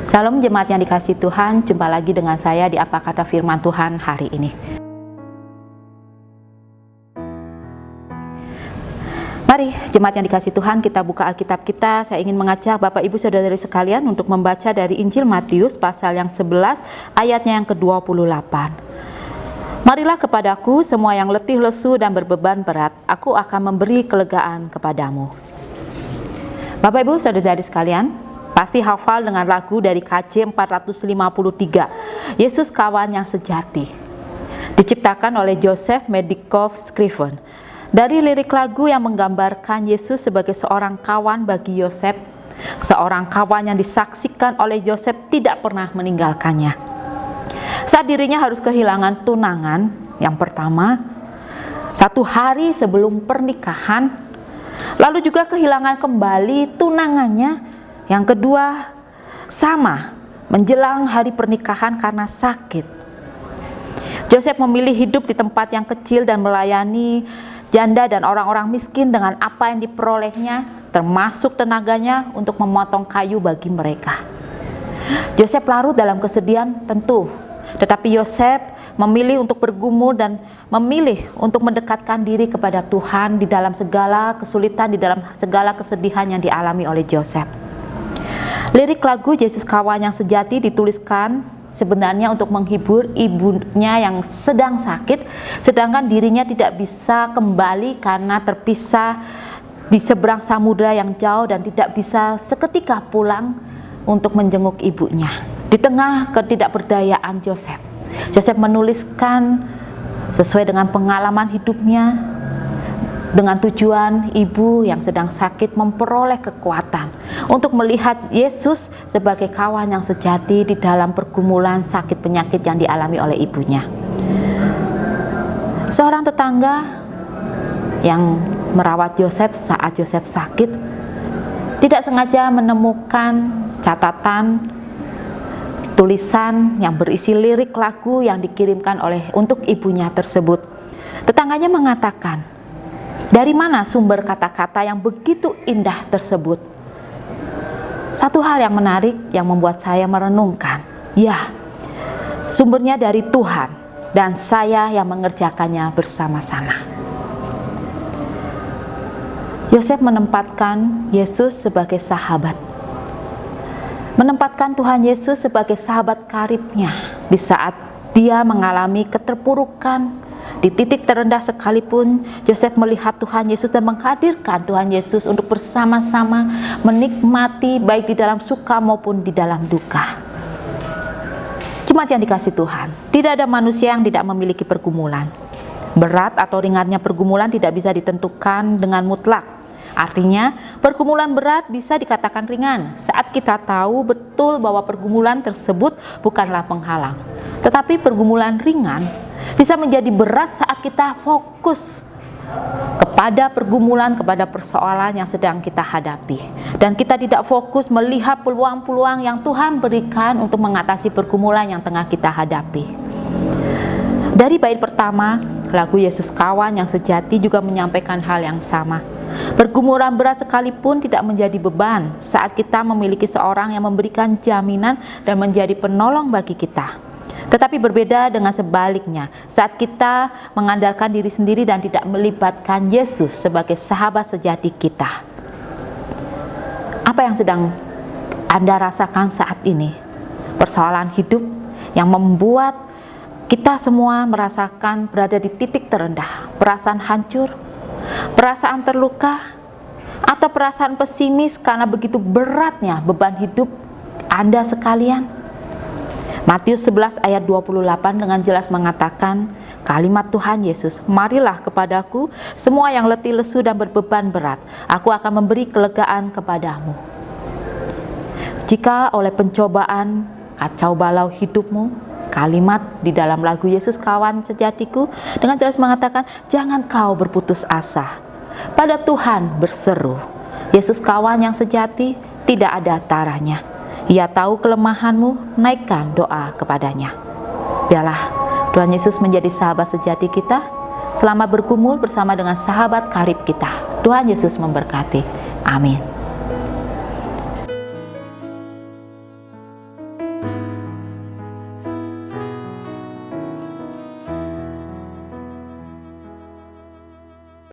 Salam jemaat yang dikasihi Tuhan, jumpa lagi dengan saya di Apa Kata Firman Tuhan hari ini. Mari jemaat yang dikasihi Tuhan, kita buka Alkitab kita. Saya ingin mengajak Bapak Ibu Saudara-saudari sekalian untuk membaca dari Injil Matius pasal yang 11 ayatnya yang ke-28. Marilah kepadaku semua yang letih lesu dan berbeban berat, aku akan memberi kelegaan kepadamu. Bapak Ibu Saudara-saudari sekalian, pasti hafal dengan lagu dari KJ 453, Yesus Kawan yang Sejati, diciptakan oleh Joseph Medikov Scriven. Dari lirik lagu yang menggambarkan Yesus sebagai seorang kawan bagi Yosef, seorang kawan yang disaksikan oleh Yosef tidak pernah meninggalkannya. Saat dirinya harus kehilangan tunangan yang pertama, 1 hari sebelum pernikahan, lalu juga kehilangan kembali tunangannya yang kedua, sama menjelang hari pernikahan karena sakit. Joseph memilih hidup di tempat yang kecil dan melayani janda dan orang-orang miskin dengan apa yang diperolehnya, termasuk tenaganya untuk memotong kayu bagi mereka. Joseph larut dalam kesedihan tentu, tetapi Yosef memilih untuk bergumul dan memilih untuk mendekatkan diri kepada Tuhan di dalam segala kesulitan, di dalam segala kesedihan yang dialami oleh Joseph. Lirik lagu Yesus Kawan yang Sejati dituliskan sebenarnya untuk menghibur ibunya yang sedang sakit, sedangkan dirinya tidak bisa kembali karena terpisah di seberang samudra yang jauh dan tidak bisa seketika pulang untuk menjenguk ibunya. Di tengah ketidakberdayaan Joseph menuliskan sesuai dengan pengalaman hidupnya, dengan tujuan ibu yang sedang sakit memperoleh kekuatan untuk melihat Yesus sebagai kawan yang sejati di dalam pergumulan sakit penyakit yang dialami oleh ibunya. Seorang tetangga yang merawat Yosef saat Yosef sakit tidak sengaja menemukan catatan tulisan yang berisi lirik lagu yang dikirimkan untuk ibunya tersebut. Tetangganya mengatakan, "Dari mana sumber kata-kata yang begitu indah tersebut?" Satu hal yang menarik yang membuat saya merenungkan, ya, sumbernya dari Tuhan dan saya yang mengerjakannya bersama-sama. Yosef menempatkan Yesus sebagai sahabat, menempatkan Tuhan Yesus sebagai sahabat karibnya di saat dia mengalami keterpurukan. Di titik terendah sekalipun, Yosef melihat Tuhan Yesus dan menghadirkan Tuhan Yesus untuk bersama-sama menikmati baik di dalam suka maupun di dalam duka. Jemaat yang dikasihi Tuhan, tidak ada manusia yang tidak memiliki pergumulan. Berat atau ringannya pergumulan tidak bisa ditentukan dengan mutlak. Artinya, pergumulan berat bisa dikatakan ringan saat kita tahu betul bahwa pergumulan tersebut bukanlah penghalang. Tetapi pergumulan ringan bisa menjadi berat saat kita fokus kepada pergumulan, kepada persoalan yang sedang kita hadapi. Dan kita tidak fokus melihat peluang-peluang yang Tuhan berikan untuk mengatasi pergumulan yang tengah kita hadapi. Dari bait pertama, lagu Yesus Kawan yang Sejati juga menyampaikan hal yang sama. Pergumulan berat sekalipun tidak menjadi beban saat kita memiliki seorang yang memberikan jaminan dan menjadi penolong bagi kita. Tetapi berbeda dengan sebaliknya saat kita mengandalkan diri sendiri dan tidak melibatkan Yesus sebagai sahabat sejati kita. Apa yang sedang Anda rasakan saat ini? Persoalan hidup yang membuat kita semua merasakan berada di titik terendah, perasaan hancur, perasaan terluka, atau perasaan pesimis karena begitu beratnya beban hidup Anda sekalian. Matius 11 ayat 28 dengan jelas mengatakan kalimat Tuhan Yesus, "Marilah kepadaku semua yang letih lesu dan berbeban berat, aku akan memberi kelegaan kepadamu." Jika oleh pencobaan kacau balau hidupmu, kalimat di dalam lagu Yesus Kawan Sejatiku dengan jelas mengatakan, jangan kau berputus asa. Pada Tuhan berseru. Yesus Kawan yang sejati tidak ada taranya. Ia tahu kelemahanmu, naikkan doa kepadanya. Biarlah Tuhan Yesus menjadi sahabat sejati kita, selama bergumul bersama dengan sahabat karib kita. Tuhan Yesus memberkati. Amin.